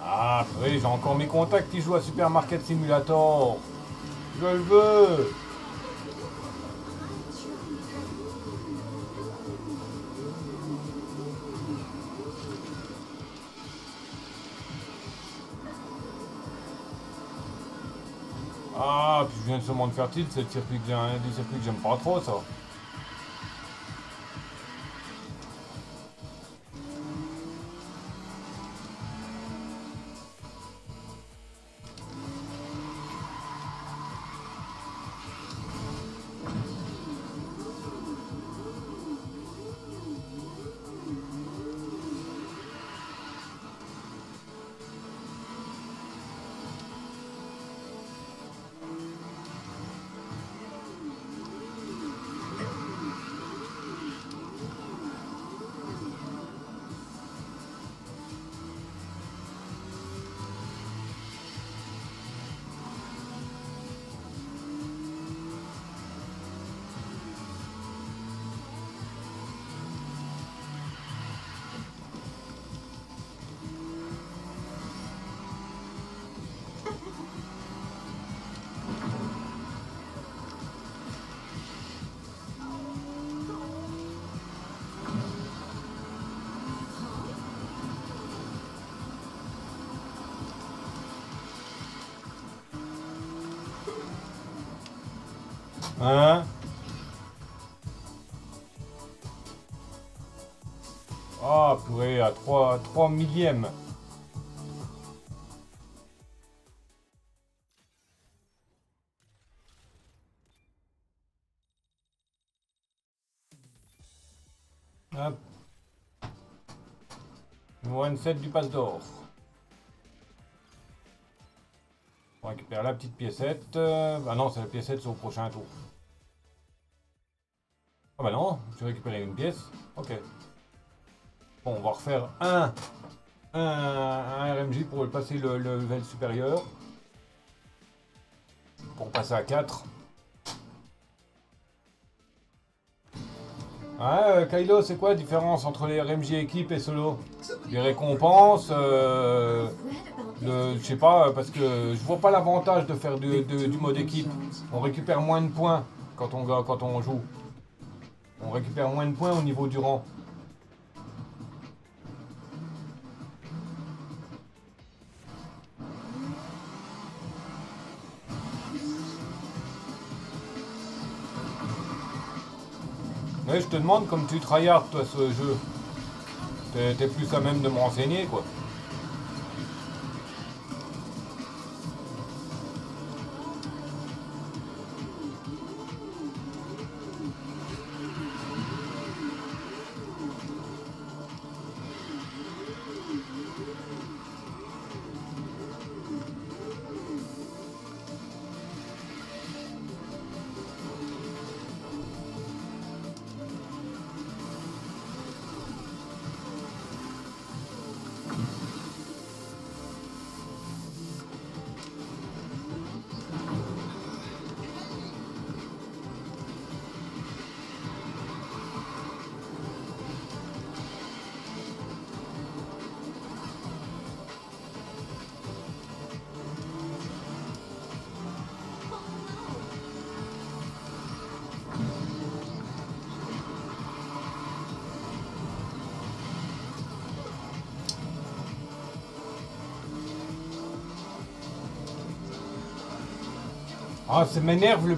Ah, oui, j'ai encore mes contacts qui jouent à Supermarket Simulator. Je le veux. Ah, puis je viens de seulement de faire tilt, c'est le circuit des circuits que j'aime pas trop, ça. Hein? Ah, purée, à 3 millièmes. Hop. Niveau 27 du passe d'or. On récupère la petite piécette. Ah non, c'est la piécette, c'est au prochain tour. Ah bah non, j'ai récupéré une pièce. Ok. Bon, on va refaire un RMJ pour passer le level supérieur. Pour passer à 4. Ouais, Kylo, c'est quoi la différence entre les RMJ équipe et solo? Les récompenses, je sais pas, parce que je vois pas l'avantage de faire du mode équipe. On récupère moins de points quand on joue. On récupère moins de points au niveau du rang. Ouais, je te demande, comme tu tryhard toi ce jeu, t'es plus à même de me renseigner quoi. Ah, ça m'énerve le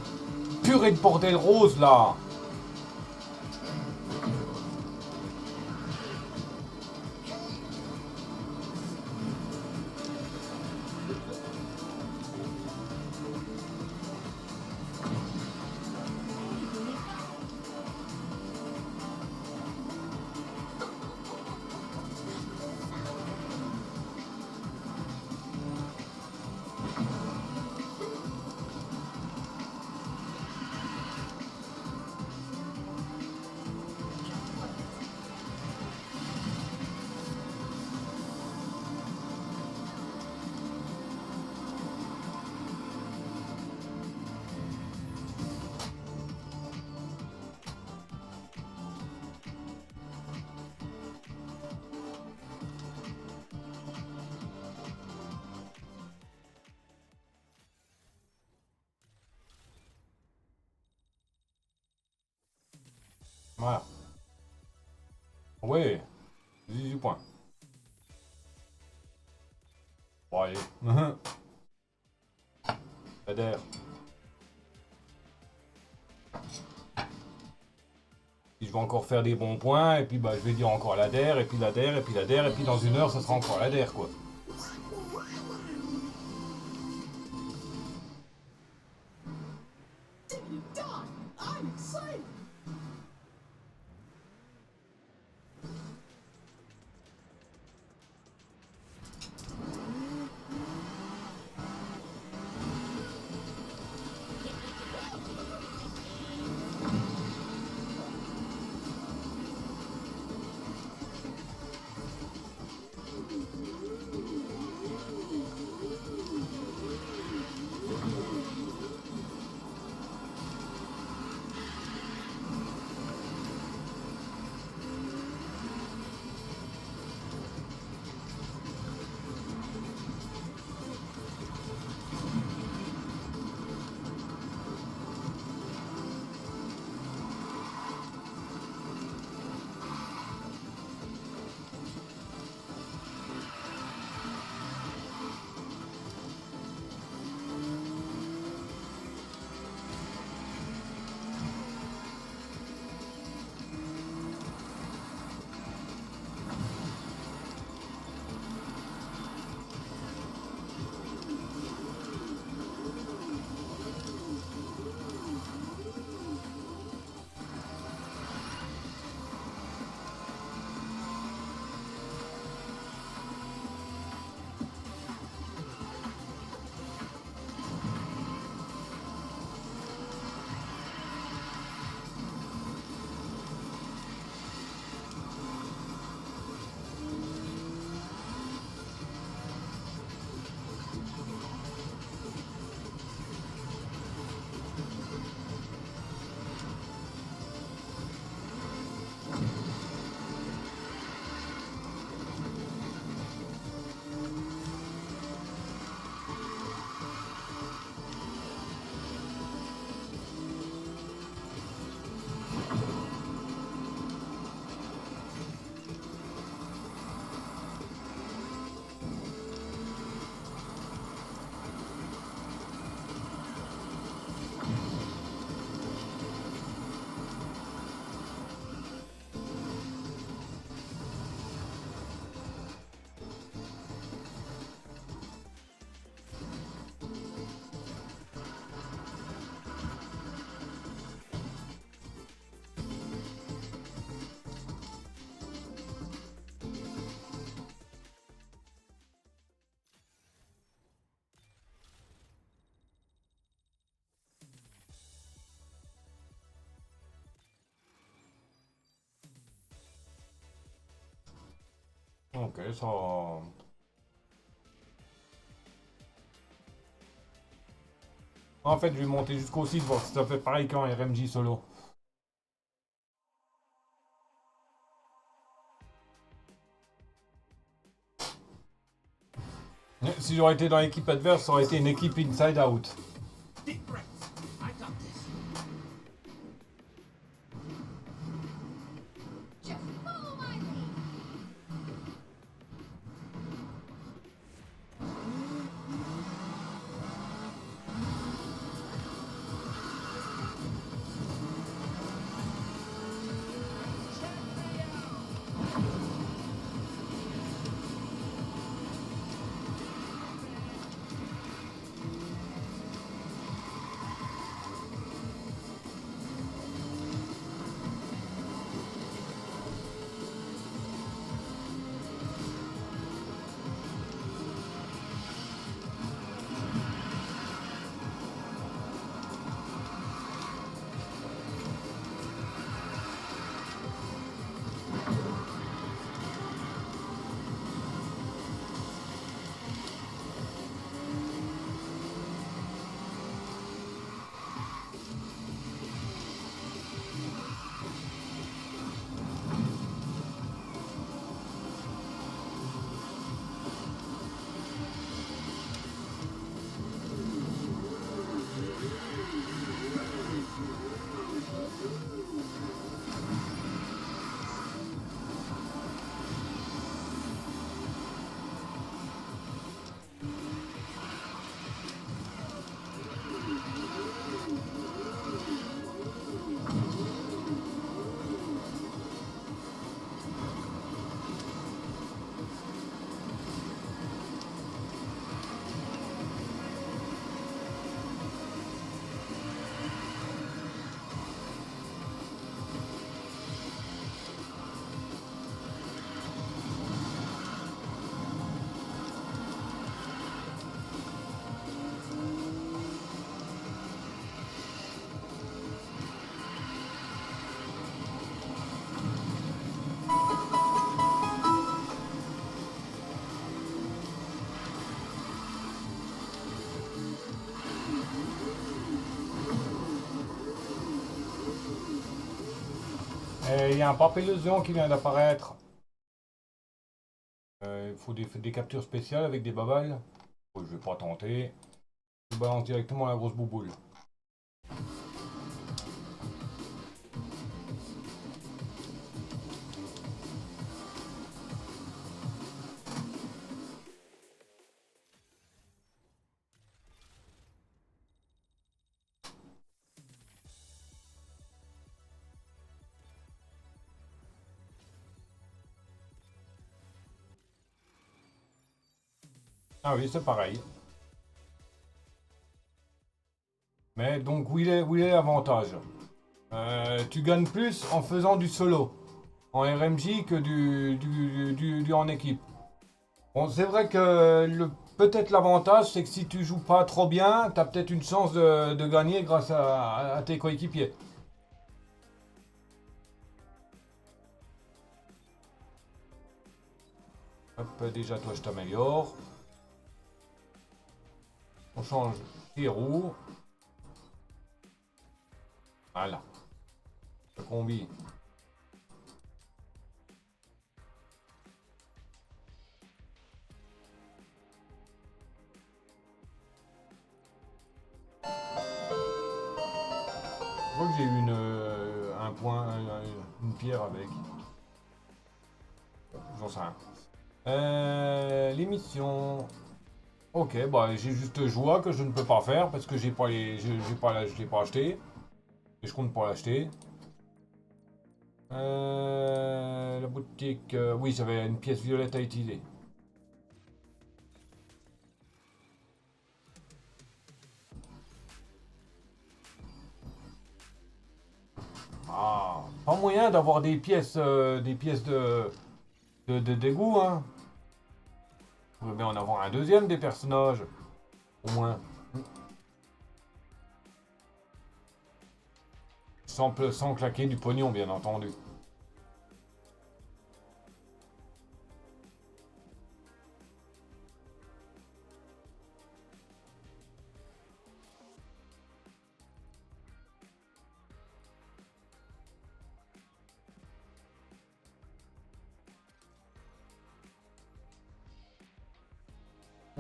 purée de bordel rose là. Voilà. Ouais, 18 points. Bon, allez. Adhère. Je vais encore faire des bons points, et puis bah, je vais dire encore l'adhère, et puis l'adhère, et puis l'adhère, et puis dans 1 heure, ça sera encore l'adhère, quoi.
I'm excited.
Ok, ça... En fait, je vais monter jusqu'au 6, voir si ça fait pareil qu'en RMJ solo. Si j'aurais été dans l'équipe adverse, ça aurait été une équipe inside out.
Deep breaths. I got this.
Just follow my lead.
Il y a un papillosion qui vient d'apparaître. Il faut des captures spéciales avec des babales. Oh, je vais pas tenter. Je balance directement la grosse bouboule. Ah oui, c'est pareil. Mais donc, où il est l'avantage? Tu gagnes plus en faisant du solo en RMJ que du en équipe. Bon, c'est vrai que peut-être l'avantage, c'est que si tu joues pas trop bien, tu as peut-être une chance de gagner grâce à tes coéquipiers. Hop, déjà, toi, je t'améliore. On change les roues. Voilà. Le combi. Je vois que j'ai eu un point, une pierre avec. J'en sais rien. Les missions. Ok, bah j'ai juste joie que je ne peux pas faire parce que j'ai pas je l'ai pas acheté. Et je compte pas l'acheter. La boutique. Oui, j'avais une pièce violette à utiliser. Ah, pas moyen d'avoir des pièces de d'égout, hein. On veut bien en avoir un deuxième des personnages, au moins. Sans claquer du pognon, bien entendu.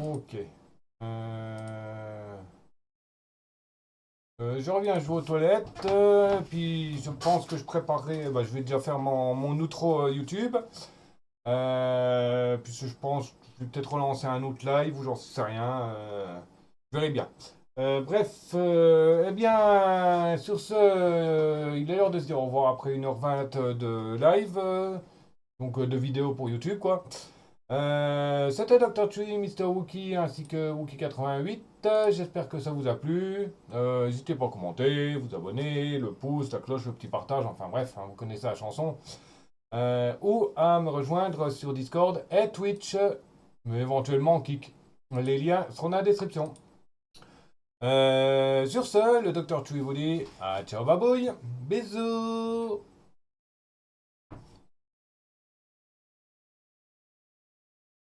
Ok. Je reviens jouer aux toilettes, puis je pense que je préparerai, bah, je vais déjà faire mon outro YouTube. Puis je pense que je vais peut-être relancer un autre live ou j'en sais rien. Je verrai bien. Bref, eh bien, sur ce, il est l'heure de se dire au revoir après 1h20 de live, donc de vidéo pour YouTube, quoi. C'était Dr. Tree, Mr. Wookie ainsi que Wookie88. J'espère que ça vous a plu. N'hésitez pas à commenter, vous abonner, le pouce, la cloche, le petit partage, enfin bref, hein, vous connaissez la chanson. Ou à me rejoindre sur Discord et Twitch, mais éventuellement Kik. Les liens seront dans la description. Sur ce, le Dr. Tree vous dit ciao babouille, bisous.